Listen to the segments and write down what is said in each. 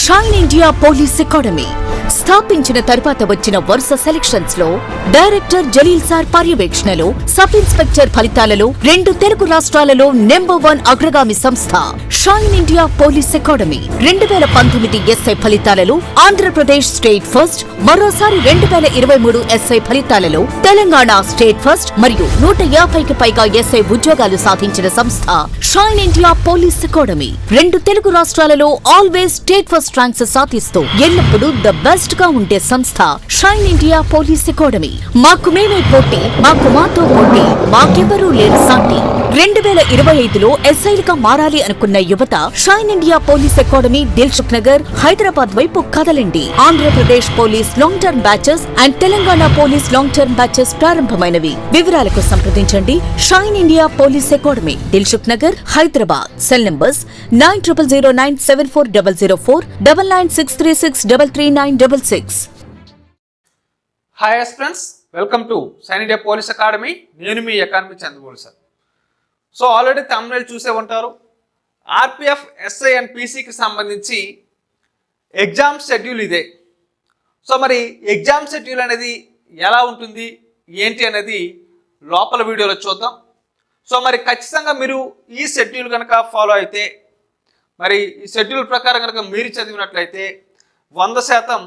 Shine India police academy స్థాపించిన తరువాత వచ్చిన వరుస సెలక్షన్స్ లో డైరెక్టర్ జలీల్ సార్ పర్యవేక్షణలో సబ్ ఇన్స్పెక్టర్ ఫలితాలలో 2 తెలుగు రాష్ట్రాలలో నంబర్ 1 అగ్రగామి సంస్థ shine India police academy 2019 SI ఫలితాలలో ఆంధ్రప్రదేశ్ స్టేట్ ఫస్ట్, మరోసారి 2023 ఎస్ఐ ఫలితాలలో తెలంగాణ స్టేట్ ఫస్ట్ మరియు 150కి పైగా ఎస్ఐ ఉద్యోగాలు సాధించిన సంస్థ shine India police academy 2 Telugu రాష్ట్రాలలో ఆల్వేస్ స్టేట్ ఫస్ట్ ర్యాంక్స్ సాధిస్తూ ఎల్లప్పుడూ ద బెస్ట్ గా ఉండే సంస్థ షైన్ ఇండియా పోలీస్ అకాడమీ. మాకు మేమే పోటీ, మాతో పోటీ, మాకెవరూ లేరు సాటి. 2025లో ఎస్ఐలుగా మారాలి అనుకున్న యువత shine India police academy Dilsukh Nagar, Hyderabad వైపు కదలండి. Andhra Pradesh police long term batches and Telangana police long term batches ప్రారంభమైనవి. వివరాలకు సంప్రదించండి shine India police academy, Dilsukh Nagar, Hyderabad. Cell numbers 9009740004, 9963633966. Hi friends, welcome to shine India police academy. నేను మీ academy Chandrabol sir. So already తమిళ చూసే ఉంటారు. ఆర్పిఎఫ్, ఎస్ఐ అండ్ పీసీకి సంబంధించి ఎగ్జామ్ షెడ్యూల్ ఇదే. సో మరి ఎగ్జామ్ షెడ్యూల్ అనేది ఎలా ఉంటుంది ఏంటి అనేది లోపల వీడియోలో చూద్దాం. సో మరి ఖచ్చితంగా మీరు ఈ షెడ్యూల్ కనుక ఫాలో అయితే, మరి ఈ షెడ్యూల్ ప్రకారం కనుక మీరు చదివినట్లయితే 100%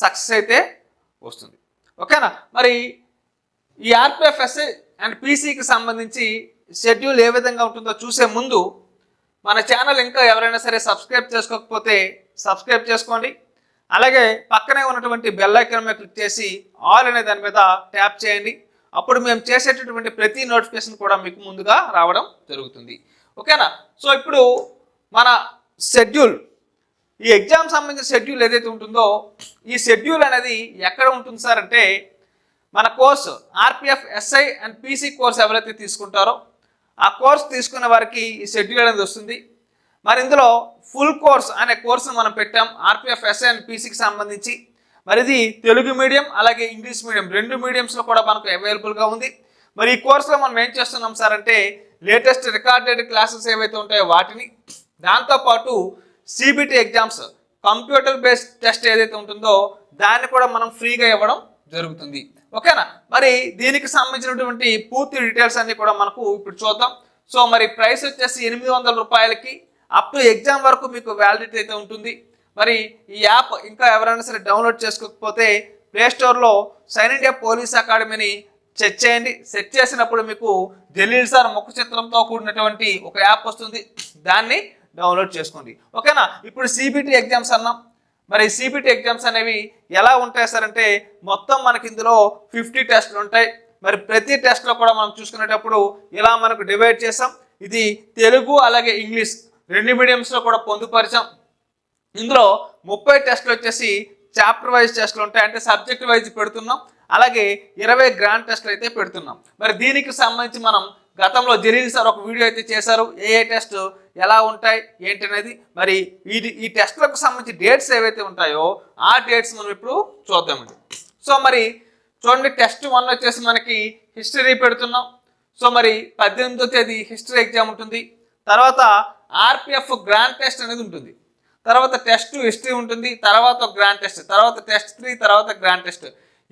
సక్సెస్ అయితే వస్తుంది. ఓకేనా? మరి ఈ ఆర్పిఎఫ్, ఎస్ఐ అండ్ పీసీకి సంబంధించి షెడ్యూల్ ఏ విధంగా ఉంటుందో చూసే ముందు మన ఛానల్ ఇంకా ఎవరైనా సరే సబ్స్క్రైబ్ చేసుకోకపోతే సబ్స్క్రైబ్ చేసుకోండి. అలాగే పక్కనే ఉన్నటువంటి బెల్ ఐకాన్ మీద క్లిక్ చేసి ఆల్ అనే దాని మీద ట్యాప్ చేయండి. అప్పుడు మేము చేసేటటువంటి ప్రతి నోటిఫికేషన్ కూడా మీకు ముందుగా రావడం జరుగుతుంది. ఓకేనా? సో ఇప్పుడు మన షెడ్యూల్, ఈ ఎగ్జామ్ సంబంధించిన షెడ్యూల్ ఏదైతే ఉంటుందో ఈ షెడ్యూల్ అనేది ఎక్కడ ఉంటుంది సార్ అంటే, మన course RPF, SI and PC course ఎవరైతే తీసుకుంటారో ఆ కోర్స్ తీసుకున్న వారికి ఈ షెడ్యూల్ అనేది వస్తుంది. మరి ఇందులో ఫుల్ కోర్స్ అనే కోర్సును మనం పెట్టాం ఆర్పిఎఫ్, ఎస్ఐ అండ్ పీసీకి సంబంధించి. మరి ఇది తెలుగు మీడియం అలాగే ఇంగ్లీష్ మీడియం 2 మీడియంస్లో కూడా మనకు అవైలబుల్గా ఉంది. మరి ఈ కోర్సులో మనం ఏం చేస్తున్నాం సార్ అంటే, లేటెస్ట్ రికార్డెడ్ క్లాసెస్ ఏవైతే ఉంటాయో వాటిని, దాంతోపాటు CBT exams computer based test ఏదైతే ఉంటుందో దాన్ని కూడా మనం ఫ్రీగా ఇవ్వడం జరుగుతుంది. ఓకేనా? మరి దీనికి సంబంధించినటువంటి పూర్తి డీటెయిల్స్ అన్ని కూడా మనకు ఇప్పుడు చూద్దాం. సో మరి ప్రైస్ వచ్చేసి 800 రూపాయలకి అప్ టు ఎగ్జామ్ వరకు మీకు వ్యాలిడిటీ అయితే ఉంటుంది. మరి ఈ యాప్ ఇంకా ఎవరైనా సరే డౌన్లోడ్ చేసుకోకపోతే ప్లేస్టోర్లో షైన్ ఇండియా పోలీస్ అకాడమీని సెట్ చేయండి. సెట్ చేసినప్పుడు మీకు జలీల్ సార్ ముఖ చిత్రంతో కూడినటువంటి ఒక యాప్ వస్తుంది, దాన్ని డౌన్లోడ్ చేసుకోండి. ఓకేనా? ఇప్పుడు సిబిటి ఎగ్జామ్స్ అన్నాం. మరి సిబిటి ఎగ్జామ్స్ అనేవి ఎలా ఉంటాయి సార్ అంటే, మొత్తం మనకి ఇందులో 50 టెస్టులు ఉంటాయి. మరి ప్రతి టెస్ట్లో కూడా మనం చూసుకునేటప్పుడు ఇలా మనకు డివైడ్ చేసాం. ఇది తెలుగు అలాగే ఇంగ్లీష్ 2 మీడియంస్లో కూడా పొందుపరిచాం. ఇందులో 30 టెస్టులు వచ్చేసి చాప్టర్ వైజ్ టెస్టులు ఉంటాయి, అంటే సబ్జెక్ట్ వైజ్ పెడుతున్నాం. అలాగే 20 గ్రాండ్ టెస్టులు అయితే పెడుతున్నాం. మరి దీనికి సంబంధించి మనం గతంలో జలీల్ సార్ ఒక వీడియో అయితే చేశారు, ఏ టెస్ట్ ఎలా ఉంటాయి ఏంటి అనేది. మరి ఈ టెస్టులకు సంబంధించి డేట్స్ ఏవైతే ఉంటాయో ఆ డేట్స్ మనం ఇప్పుడు చూద్దామండి. సో మరి చూడండి, టెస్ట్ 1 వచ్చేసి మనకి హిస్టరీ పెడుతున్నాం. సో మరి 18వ తేదీ హిస్టరీ ఎగ్జామ్ ఉంటుంది. తర్వాత ఆర్పిఎఫ్ గ్రాండ్ టెస్ట్ అనేది ఉంటుంది. తర్వాత టెస్ట్ హిస్టరీ ఉంటుంది, తర్వాత గ్రాండ్ టెస్ట్, తర్వాత టెస్ట్ 3, తర్వాత గ్రాండ్ టెస్ట్.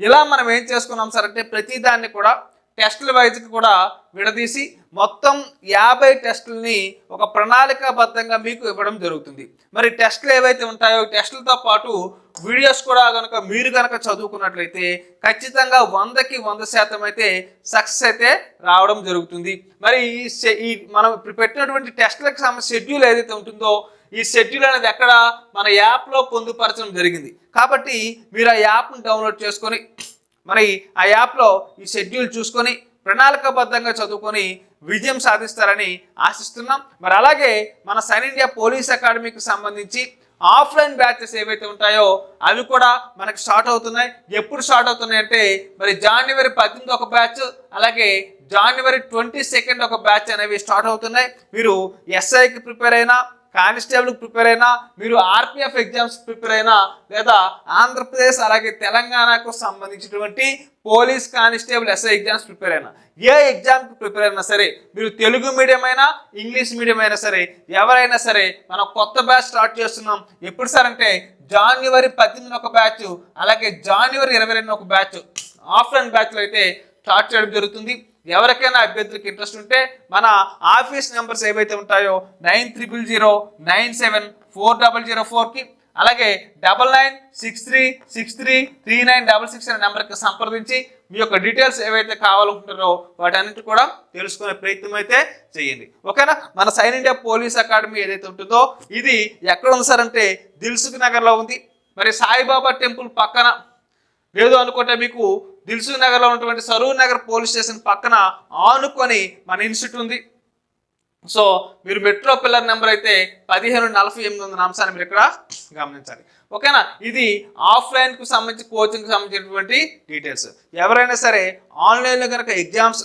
ఇలా మనం ఏం చేసుకున్నాం సార్ అంటే, ప్రతి దాన్ని కూడా టెస్టుల వైజ్కి కూడా విడదీసి మొత్తం 50 టెస్టులని ఒక ప్రణాళికాబద్ధంగా మీకు ఇవ్వడం జరుగుతుంది. మరి టెస్టులు ఏవైతే ఉంటాయో ఈ టెస్టులతో పాటు వీడియోస్ కూడా మీరు కనుక చదువుకున్నట్లయితే ఖచ్చితంగా 100కి 100% అయితే సక్సెస్ అయితే రావడం జరుగుతుంది. మరి ఈ మనం ఇప్పుడు పెట్టినటువంటి టెస్టులకు సంబంధించిన షెడ్యూల్ ఏదైతే ఉంటుందో ఈ షెడ్యూల్ అనేది ఎక్కడ మన యాప్లో పొందుపరచడం జరిగింది. కాబట్టి మీరు ఆ యాప్ను డౌన్లోడ్ చేసుకొని మరి ఆ యాప్లో ఈ షెడ్యూల్ చూసుకొని ప్రణాళికాబద్ధంగా చదువుకొని విజయం సాధిస్తారని ఆశిస్తున్నాం. మరి అలాగే మన షైన్ ఇండియా పోలీస్ అకాడమీకి సంబంధించి ఆఫ్లైన్ బ్యాచెస్ ఏవైతే ఉంటాయో అవి కూడా మనకు స్టార్ట్ అవుతున్నాయి. ఎప్పుడు స్టార్ట్ అవుతున్నాయి అంటే, మరి జనవరి 18 ఒక బ్యాచ్, అలాగే జనవరి 22 ఒక బ్యాచ్ అనేవి స్టార్ట్ అవుతున్నాయి. మీరు ఎస్ఐకి ప్రిపేర్ అయినా, కానిస్టేబుల్ ప్రిపేర్ అయినా, మీరు ఆర్పిఎఫ్ ఎగ్జామ్స్ ప్రిపేర్ అయినా, లేదా ఆంధ్రప్రదేశ్ అలాగే తెలంగాణకు సంబంధించినటువంటి police constable SI exams prepare అయినా, ఏ ఎగ్జామ్కి ప్రిపేర్ అయినా సరే, మీరు తెలుగు మీడియం అయినా ఇంగ్లీష్ మీడియం అయినా సరే, ఎవరైనా సరే మనం కొత్త బ్యాచ్ స్టార్ట్ చేస్తున్నాం. ఎప్పుడు సార్ అంటే జనవరి 18 ఒక బ్యాచ్, అలాగే జనవరి 22 ఒక బ్యాచ్ ఆఫ్లైన్ బ్యాచ్లో అయితే స్టార్ట్ చేయడం జరుగుతుంది. ఎవరికైనా అభ్యర్థులకు ఇంట్రెస్ట్ ఉంటే మన ఆఫీస్ నెంబర్స్ ఏవైతే ఉంటాయో 9300974004కి, అలాగే 9963633966 అనే నెంబర్కి సంప్రదించి మీ యొక్క డీటెయిల్స్ ఏవైతే కావాలనుకుంటారో వాటన్నిటి కూడా తెలుసుకునే ప్రయత్నం అయితే చేయండి. ఓకేనా? మన సైన్ ఇండియా పోలీస్ అకాడమీ ఏదైతే ఉంటుందో ఇది ఎక్కడ ఉంది సార్ అంటే దిల్సుఖ్ నగర్లో ఉంది. మరి సాయిబాబా టెంపుల్ పక్కన, లేదు అనుకుంటే మీకు దిల్సుఖ్ నగర్లో ఉన్నటువంటి సరూర్ నగర్ పోలీస్ స్టేషన్ పక్కన ఆనుకొని మన ఇన్స్టిట్యూట్ ఉంది. సో మీరు మెట్రో పిల్లర్ నెంబర్ అయితే 1548 ఉన్న అంశాన్ని మీరు ఇక్కడ గమనించాలి. ఓకేనా? ఇది ఆఫ్లైన్కు సంబంధించి కోచింగ్కి సంబంధించినటువంటి డీటెయిల్స్. ఎవరైనా సరే ఆన్లైన్లో కనుక ఎగ్జామ్స్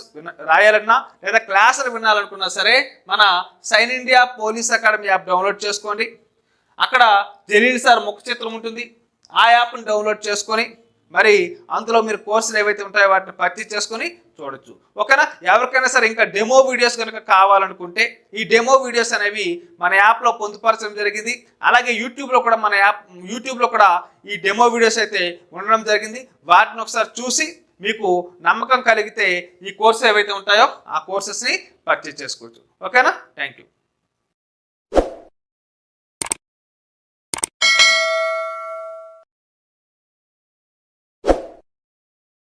రాయాలన్నా లేదా క్లాసులు వినాలనుకున్నా సరే మన sign India police academy app download చేసుకోండి. అక్కడ జలీల్ సార్ ముఖ చిత్రం ఉంటుంది. ఆ యాప్ని డౌన్లోడ్ చేసుకొని మరి అందులో మీరు కోర్సులు ఏవైతే ఉంటాయో వాటిని పర్చేజ్ చేసుకొని చూడొచ్చు. ఓకేనా? ఎవరికైనా సరే ఇంకా డెమో వీడియోస్ కనుక కావాలనుకుంటే ఈ డెమో వీడియోస్ అనేవి మన యాప్లో పొందుపరచడం జరిగింది. అలాగే యూట్యూబ్లో కూడా ఈ డెమో వీడియోస్ అయితే ఉండడం జరిగింది. వాటిని ఒకసారి చూసి మీకు నమ్మకం కలిగితే ఈ కోర్సు ఏవైతే ఉంటాయో ఆ కోర్సెస్ని పర్చేజ్ చేసుకోవచ్చు. ఓకేనా? Thank you.